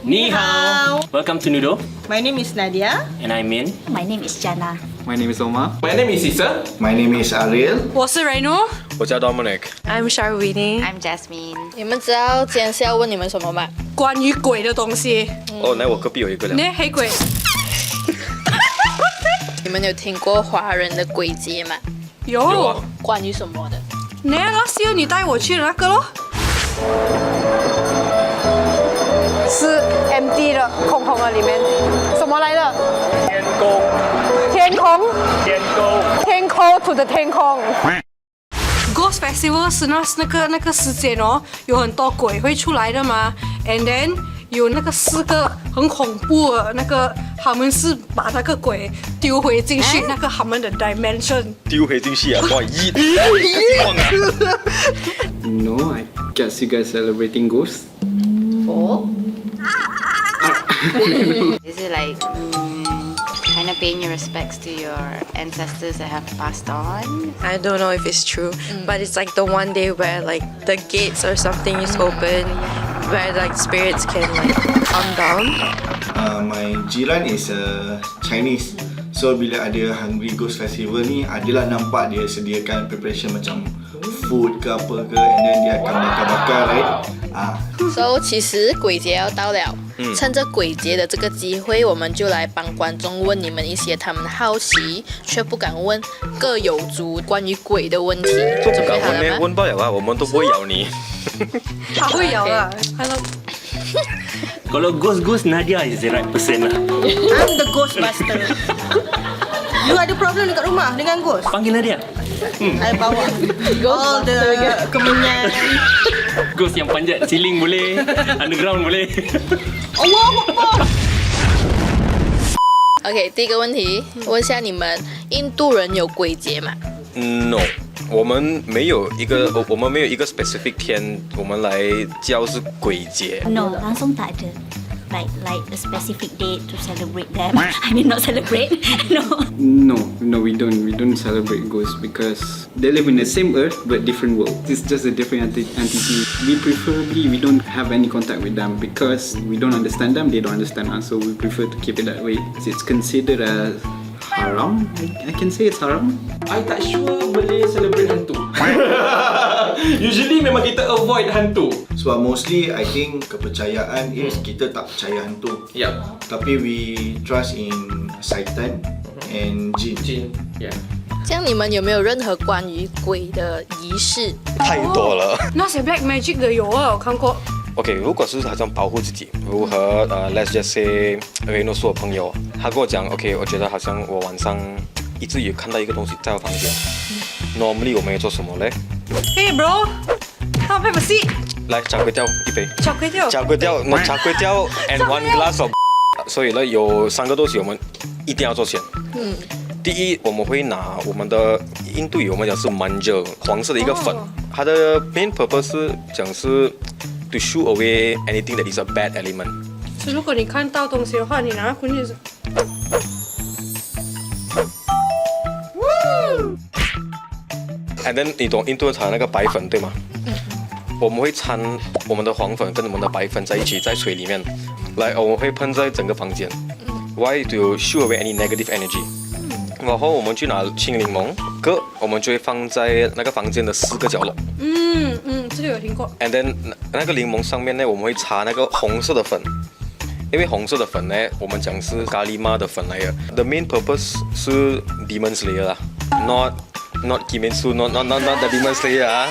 Ni hao. Welcome to Noodle. My name is Nadia. And I'm Min. My name is Jana. My name is Omar. My name is Isa. My name is Ariel. 我是 Reno。我叫 Dominic。 I'm Sharwini。 I'm Jasmine. 你们知道今天是要问你们什么吗？关于鬼的东西。哦，那我隔壁有一个了。那黑鬼。你们有听过华人的鬼节吗？有。啊关于什么的？那 last year 你带我去的那个咯。是 empty 的，空空的里面，什么来的？天宫。天空。天宫。天空 to the 天空。Ghost Festival 是那个时间哦，有很多鬼会出来的嘛。And then 有那个4个很恐怖的那个，他们是把那个鬼丢回进去那个他们的 dimension。丢回进去啊！哇，一。No, I guess you guys celebrating ghosts. Oh. Is it like kind of paying your respects to your ancestors that have passed on? I don't know if it's true, but it's like the one day where like the gates or something is open, where like spirits can like come down. My jiran is Chinese. So bila ada Hungry Ghost Festival ni, adalah nampak dia sediakan preparation macam food ke apa ke, and then dia akan bakar-bakar, right? So 其实鬼节要到了，趁着鬼节的这个机会，我们就来帮观众问你们一些他们好奇却不敢问、各有族关于鬼的问题。都准不敢问呢，备好了吗？问不了啊，我们都不会咬你。他会咬的。Hello。 Kalau ghost Nadia is the right person lah. I'm the Ghostbuster. You ada problem dekat rumah dengan ghost? Panggil Nadia. I bawa all the kemenyan. Ghost yang panjat ceiling boleh, underground boleh. Allahu Akbar. OK， 第一个问题，问一下你们，印度人有鬼节吗？ No， 我们没有一个 specific 天，我们来叫是鬼节。 No, langsung tak ada. Like a specific date to celebrate them. I mean not celebrate. No. No, we don't celebrate ghosts because they live in the same earth but different world. It's just a different entity. We don't have any contact with them because we don't understand them, they don't understand us. So we prefer to keep it that way. It's considered as haram. I can say it's haram. I tak sure boleh celebrate hantu. Usually memang kita avoid hantu. Sebab mostly I think kepercayaan is kita tak percaya hantu. Yeah. Tapi we trust in syaitan and jin. Jin. Yeah. 这样你们有没有任何关于鬼的仪式？太多了。那些 Black Magic 的有啊，我看过。 OK， 如果是好像保护自己，如何let's just say Reno 是我朋友，他跟我讲 OK， 我觉得好像我晚上一直有看到一个东西在我房间。Normally 我们要做什么嘞？ Hey bro, have a seat. 来，炸粿条一杯。炸粿条。炸粿条，那炸粿条 and one glass of。所以呢，有3个东西我们一定要做先。第一，我们会拿我们的印度语，我们讲是 manja， 黄色的一个粉，它的 main purpose 是讲是 to shoo away anything that is a bad element。是如果你看到东西的话，你拿回去。And then 你懂印度产那个白粉对吗？我们会掺我们的黄粉跟我们的白粉在一起，在水里面，来我们会喷在整个房间。Why to shoo away any negative energy？ 然后我们去拿青柠檬葛，我们就会放在那个房间的4个角落。这个有听过。 And then 那个柠檬上面呢，我们会擦那个红色的粉，因为红色的粉呢，我们讲是咖喱妈的粉来的。The main purpose 是 Demon Slayer 啦，not Kimetsu， not the Demon Slayer 啊。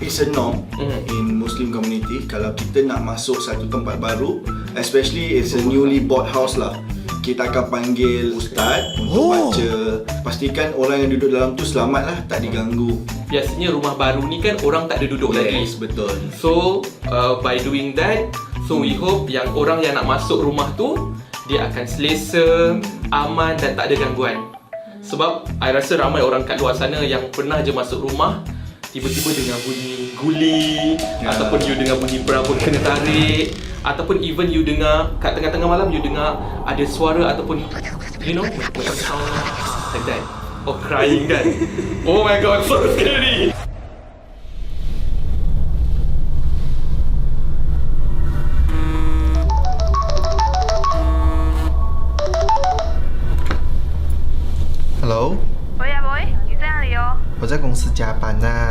It's a norm in Muslim community. Kalau kita nak masuk satu tempat baru, especially it's a newly bought house lah, kita akan panggil ustaz untuk baca, pastikan orang yang duduk dalam tu selamat lah, tak diganggu. Biasanya rumah baru ni kan orang tak ada duduk lagi. Yes, betul. So by doing that, so we hope yang orang yang nak masuk rumah tu dia akan selesa, aman dan tak ada gangguan. Sebab I rasa ramai orang kat luar sana yang pernah je masuk rumah, tiba-tiba dengar bunyi guli, ataupun you dengar bunyi perabot kena tarik, ataupun even you dengar kat tengah-tengah malam you dengar ada suara ataupun you know macam sound like that, or crying kan. Oh my god, so scary.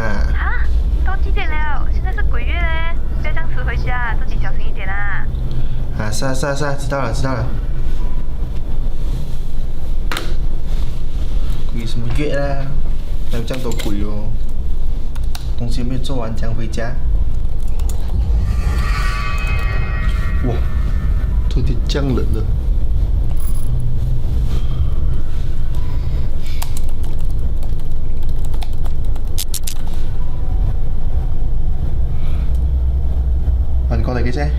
啊，都几点了？现在是鬼月嘞，不要这样迟回家，自己小心一点啊。是啊，知道了。鬼什么月啦？哪有这样多鬼哦？东西没有做完，怎样回家？哇，昨天降冷了。問過嚟嘅啫，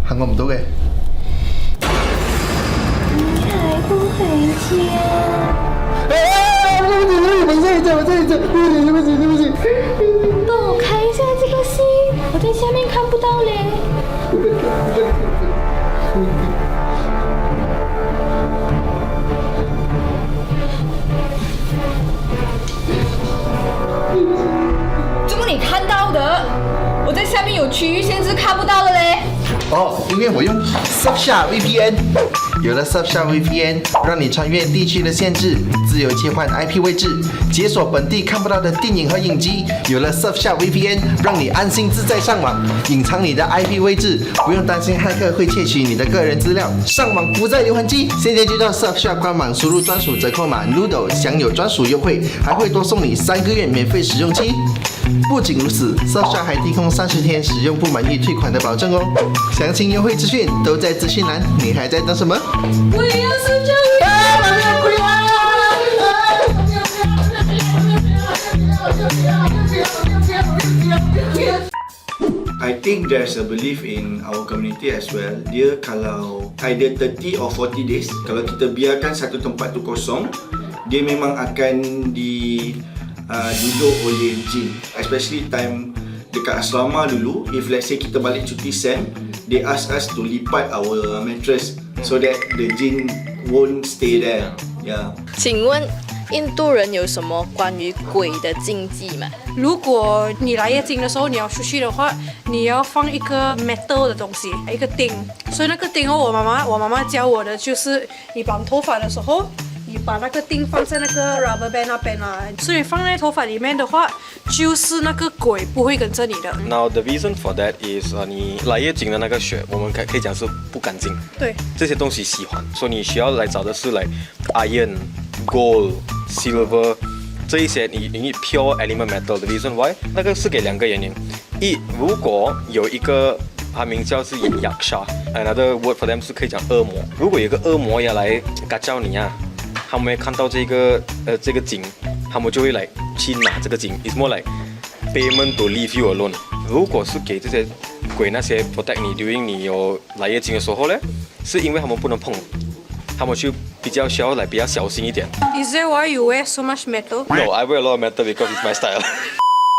行我唔到嘅。你还不回家？对不起，帮我开一下这个戏，我在下面看不到嘞。怎么你看到的？我在下面有区域限制，看不到了嘞。哦，因为我用 Surfshark VPN， 有了 Surfshark VPN， 让你穿越地区的限制，自由切换 IP 位置，解锁本地看不到的电影和影集。有了 Surfshark VPN， 让你安心自在上网，隐藏你的 IP 位置，不用担心骇客会窃取你的个人资料，上网不再留痕迹。现在就到 Surfshark 官网输入专属折扣码 Noodle 享有专属优惠，还会多送你3个月免费使用期。不仅如此 ，Surfshark 还提供30天使用不满意退款的保证哦。详情优惠资讯都在资讯栏，你还在等什么？我也要是这样。I think there's a belief in our community as well. Dia kalau either 30 or 40 days, kalau kita biarkan satu tempat tu kosong, dia memang akan duduk oleh jin. Especially time dekat asrama dulu, if let's say kita balik cuti SEM, they ask us to lipat our mattress so that the jin won't stay there. Yeah. 请问印度人有什么关于鬼的禁忌吗？如果你来月经的时候你要出去的话，你要放一个 metal 的东西，一个钉。所以那个钉哦，我妈妈教我的就是你绑头发的时候，你把那个钉放在那个 rubber band 那边啊，所以放在头发里面的话，就是那个鬼不会跟着你的。Now the reason for that is 你来月经的那个血，我们可以讲是不干净。对，这些东西喜欢，所以你需要来找的是iron、gold、silver 这一些你 pure element metal 的 reason why 那个是给2个原因。一，如果有一个它名叫是 yaksha，another word for them 是可以讲恶魔。如果有一个恶魔要来嘎叫你啊，他们会看到这个井，他们就会来去拿这个井。It's more like payment to leave you alone。如果是给这些鬼那些 protect 你 during 你有来月经的时候呢，是因为他们不能碰，他们就比较需要比较小心一点。Is that why you wear so much metal? No, I wear a lot of metal because it's my style.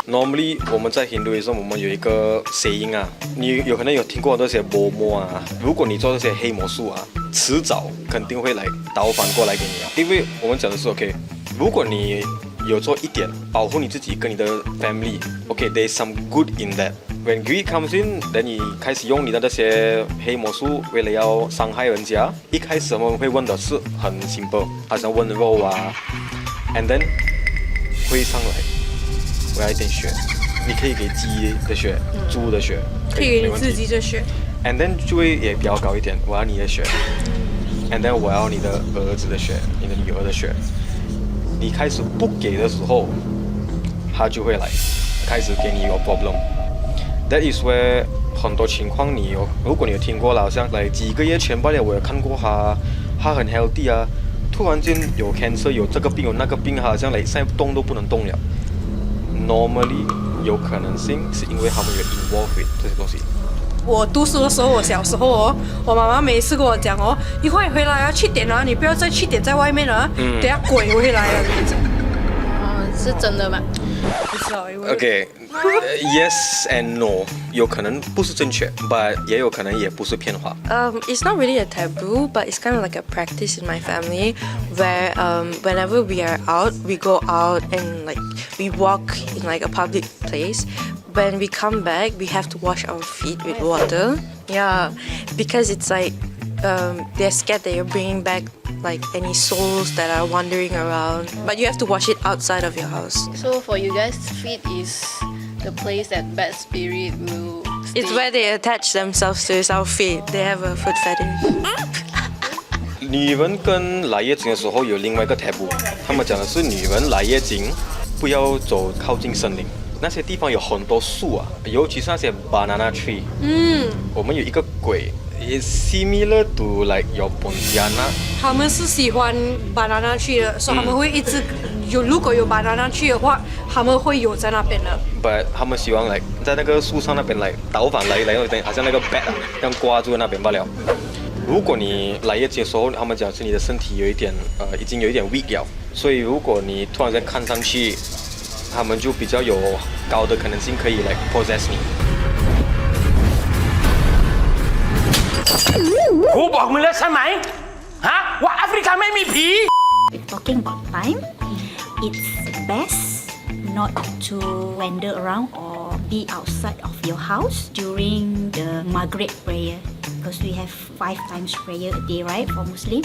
Normally 我们在 Hinduism 我们有一个 saying 啊，你有可能有听过这些魔魔啊，如果你做这些黑魔术啊，迟早肯定会来倒反过来给你啊。因为我们讲的是 OK， 如果你有做一点保护你自己跟你的 family，OK，there's some good in that。When greed comes in， then 你开始用你的那些黑魔术，为了要伤害人家，一开始他们会问的是很 simple， 好像问肉啊 ，and then 会上来，我要一点血，你可以给鸡的血、猪的血，可以给你自己的血 ，and then 就会也比较高一点，我要你的血 ，and then 我要你的儿子的血，你的女儿的血。你开始不给的时候，他就会来开始给你有 problem。That is where 很多情况如果你有听过了，好像几个月前罢了，我有看过他很 healthy 啊，突然间有 cancer， 有这个病有那个病，好像现在动都不能动了。Normally 有可能性是因为他们有 involve with 这些东西。我读书的时候，我小时候哦，我妈妈每一次跟我讲哦，你快回来啊，去点啊，你不要再去点在外面了啊，等下鬼会来了。是真的吗？不知道，因为 Okay，yes and no， 有可能不是正确 ，but 也有可能也不是骗话。It's not really a taboo, but it's kind of like a practice in my family where whenever we are out, we go out and we walk in a public place. When we come back, we have to wash our feet with water. Yeah, because it's they're scared that you're bringing back like any souls that are wandering around. But you have to wash it outside of your house. So for you guys, feet is the place that bad spirit will stay. It's where they attach themselves to our feet. They have a foot fetish. 女人跟来月经的时候有另外一个 taboo， 他们讲的是女人来月经不要走靠近森林，那些地方有很多树啊，尤其是那些 banana tree。我们有一个鬼 ，is similar to like your pontianak。他们是喜欢 banana tree 的，所以他们会一直如果有 banana tree 的话，他们会有在那边的。But 他们希望来在那个树上那边来倒反来，好像那个 bat 这样挂住那边罢了。如果你来月经的时候，他们讲是你的身体有一点已经有一点 weak 了，所以如果你突然间看上去，他們就比較有高的可能性可以來 possess 你。กูบอกมึงแล้วใช่ไหมฮะว่าแอฟริกาไม่มีผี Talking about time, it's best not to wander around or be outside of your house during the Maghrib prayer because we have 5 times prayer a day, right, for Muslim.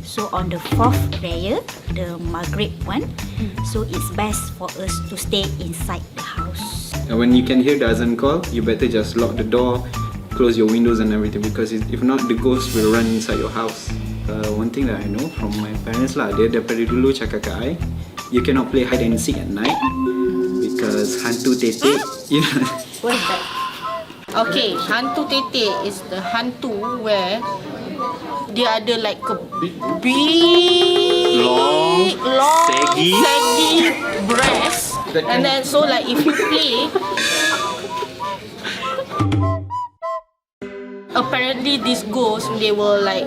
So on the 4th prayer, the Maghrib one, so it's best for us to stay inside the house. When you can hear the azan call, you better just lock the door, close your windows and everything, because if not, the ghost will run inside your house. One thing that I know from my parents lah, dia daripada dulu cakap kat I, you cannot play hide and seek at night because hantu tetek, you know. What is that? Okay, hantu tetek is the hantu where dia ada like a big long saggy breast, and then so like if you play, apparently these ghosts they will like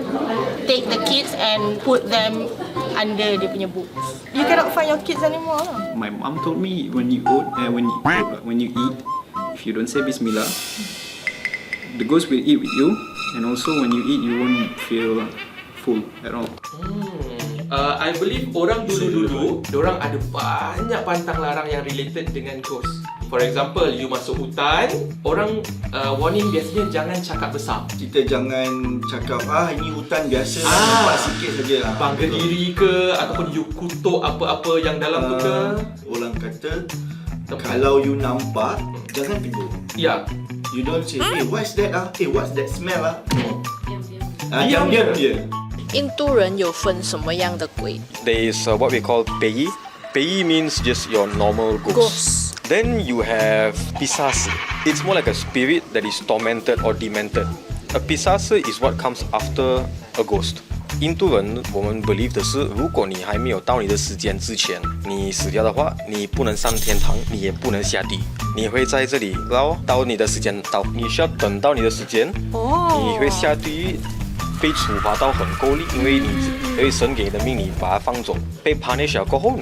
take the kids and put them under dia punya boots. You cannot find your kids anymore. My mom told me when you eat, if you don't say Bismillah, the ghost will eat with you, and also when you eat, you won't feel full at all. I believe orang dulu-dulu, diorang ada banyak pantang larang yang related dengan ghost. For example, you masuk hutan, orang warning biasanya jangan cakap besar. Kita jangan cakap ini hutan biasa nampak sikit saja. Bangga diri ke ataupun you kutuk apa-apa yang dalam tu ke. Orang kata kalau you nampak jangan tegur. Ya. You don't say, hey, what's that what's that smell Diam dia. 印度人有分什么样的鬼？ There is what we call peyi. Peyi means just your normal ghost. Then you have pisasi. It's more like a spirit that is tormented or demented. A pisasi is what comes after a ghost. 印度人我们 believe 的是，如果你还没有到你的时间之前，你死掉的话，你不能上天堂，你也不能下地，你会在这里，然后到你的时间到，你需要等到你的时间，你会下地狱。被处罚到很够力，因为神给你的命，你把它放走，被 punish 了过后，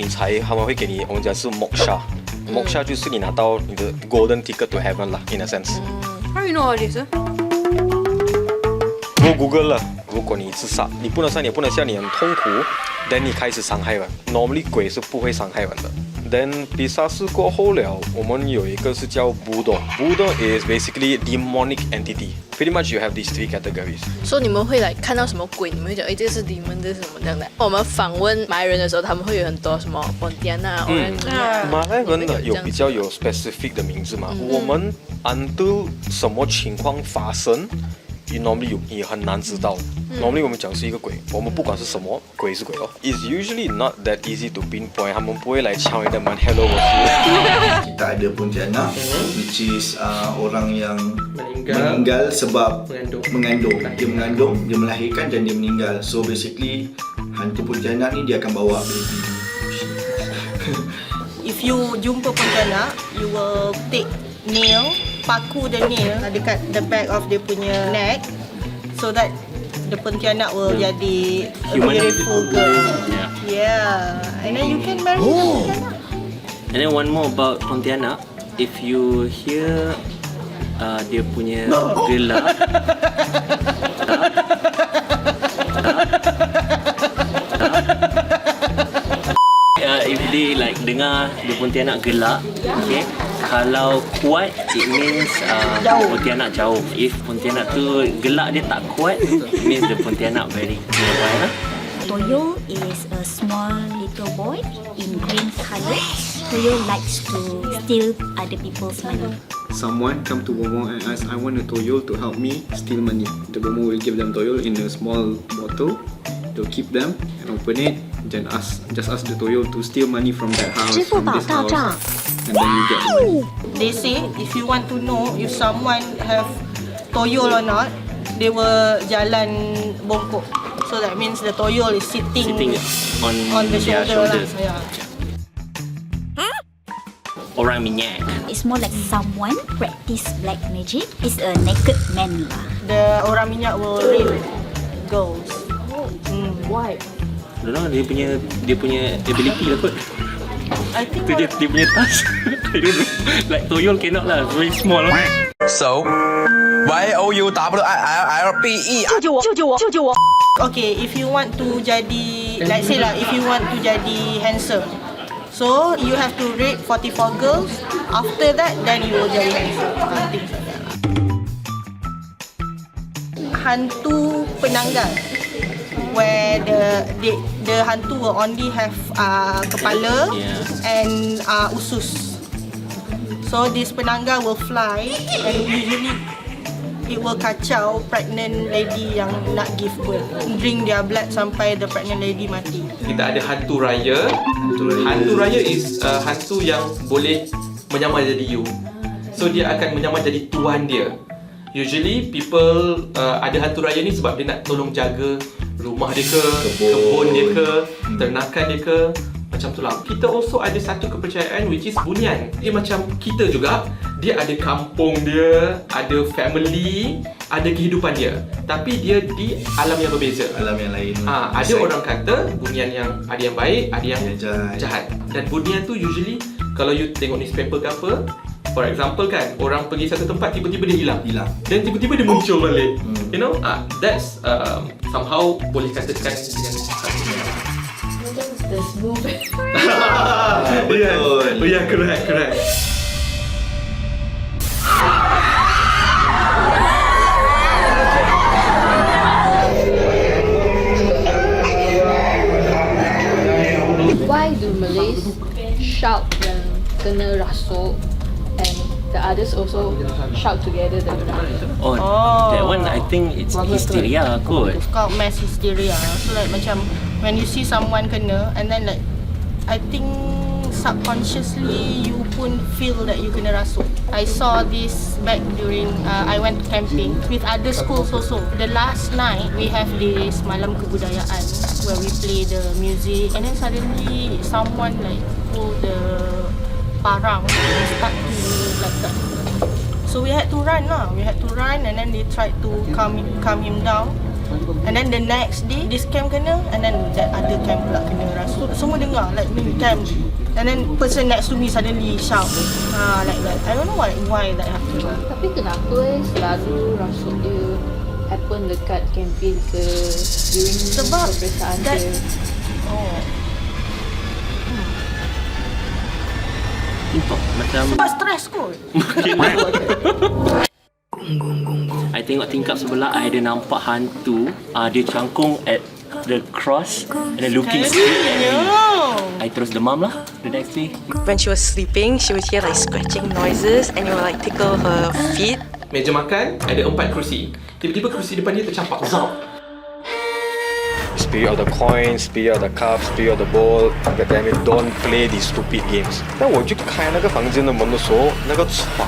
他们会给你，我们讲是 moksha，moksha 就是你拿到你的 golden ticket to heaven 啦 ，in a sense。How you know all this? 我 Google 了，如果你自杀，你不能上，你也不能下，你很痛苦 ，then 你开始伤害人。Normally 鬼是不会伤害人的。Then 比萨斯过后了，我们有一个是叫 Buddha。Buddha is basically demonic entity. Pretty much you have these 3 categories. 所以你们会来看到什么鬼？你们会讲，这是demon，这是什么这样的？我们访问马来人的时候，他们会有很多什么 Pontianak、马来人的有比较有 specific 的名字嘛？我们 until 什么情况发生？normally 也很难知道。Normally 我们讲是一个鬼，我们不管是什么鬼是鬼哦。It's usually not that easy to pinpoint， 他们不会来敲你的门 ，Hello 我是。Kita ada Pontianak, which is orang yang meninggal sebab mengandung. Dia mengandung, dia melahirkan dan dia meninggal. So basically hantu Pontianak ni dia akan bawa baby. If you jumpa Pontianak, you will take nail, paku the nail dekat the back of dia punya neck, so that the Pontianak will jadi a beautiful girl. Yeah. And then you can marry the Pontianak. And then one more about Pontianak, if you hear dia punya gelak, if they like dengar dia Pontianak gelak, okay, kalau kuat it means Pontianak jauh. If Pontianak tu gelak dia tak kuat, it means the Pontianak very nearby lah. Toyo is a small little boy in green color. Toyo likes to steal other people's money. Someone come to Bomo and ask, I want a Toyo to help me steal money. The Bomo will give them Toyo in a small bottle. They'll keep them and open it. Then just ask the Toyo to steal money from that house, from this house, and then you get the money. They say if you want to know if someone have toyol or not, they will jalan bongkok. So that means the toyol is sitting on the their shoulder. shoulders. Yeah. Orang minyak. It's more like someone practice black magic. It's a naked man lah. The orang minyak will rape girls. Why? Don't know, dia punya ability lah kot. I think Itu dia punya task. I don't know. Like toyol cannot lah, very small. So, YOUWILPE. Okay, if you want to jadi, let's say lah, if you want to jadi handsome, so you have to rape 44 girls. After that, then you will jadi handsome. Things like that lah. Hantu penanggal, where the hantu will only have kepala and usus. So this penanggal will fly and usually it will kacau pregnant lady yang nak give birth, drink their blood sampai the pregnant lady mati. Kita ada hantu raya. Hantu raya is hantu yang boleh menyamar jadi you. So dia akan menyamar jadi tuan dia. Usually people ada hantu raya ni sebab dia nak tolong jaga rumah dia ke, kebun dia ke, ternakan dia ke, macam tu lah. Kita also ada satu kepercayaan which is bunian. Dia macam kita juga, dia ada kampung dia, ada family, ada kehidupan dia. Tapi dia di alam yang berbeza. Alam yang lain. Ada orang kata bunian yang ada yang baik, ada yang jahat. Dan bunian tu usually kalau you tengok newspaper ke apa, for example kan, orang pergi satu tempat tiba-tiba dia hilang. Dan tiba-tiba dia muncul balik. You know, that's somehow boleh katakan dengan The smooth. Betul. Oh yeah, correct. Why do Malays shout when kena rasuk and the others also shout together? Oh, that one I think it's hysteria kot. It's called mass hysteria. So like macam when you see someone kena and then like I think subconsciously you pun feel that you kena rasuk. I saw this back during I went camping with other schools also. The last night we have this malam kebudayaan where we play the music and then suddenly someone like pull the parang and start to like that. So we had to run lah. We had to run and then they tried to calm him down. And then the next day, this camp kena and then that other camp pula kena rasuk. Semua dengar like ni camp. And then person next to me suddenly shout like that. I don't know why that happened. Tapi kenapa selalu rasuk dia happen dekat campaign ke during peperiksaan dia? Macam sebab stres kot. I tengok tingkap sebelah, I ada nampak hantu. Dia cangkung at the cross and then looking straight at me. I terus demam lah the next day. When she was sleeping, she would hear like scratching noises and it would like tickle her feet. Meja makan ada 4 kerusi. Tiba-tiba kerusi depan dia tercampak. Spirit of the coin, spirit of the cup, spirit of the bowl. God damn it, don't play these stupid games. 但我去开那个房间的门的时候，那个床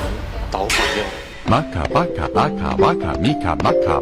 倒反了。Maka baka baka baka mika baka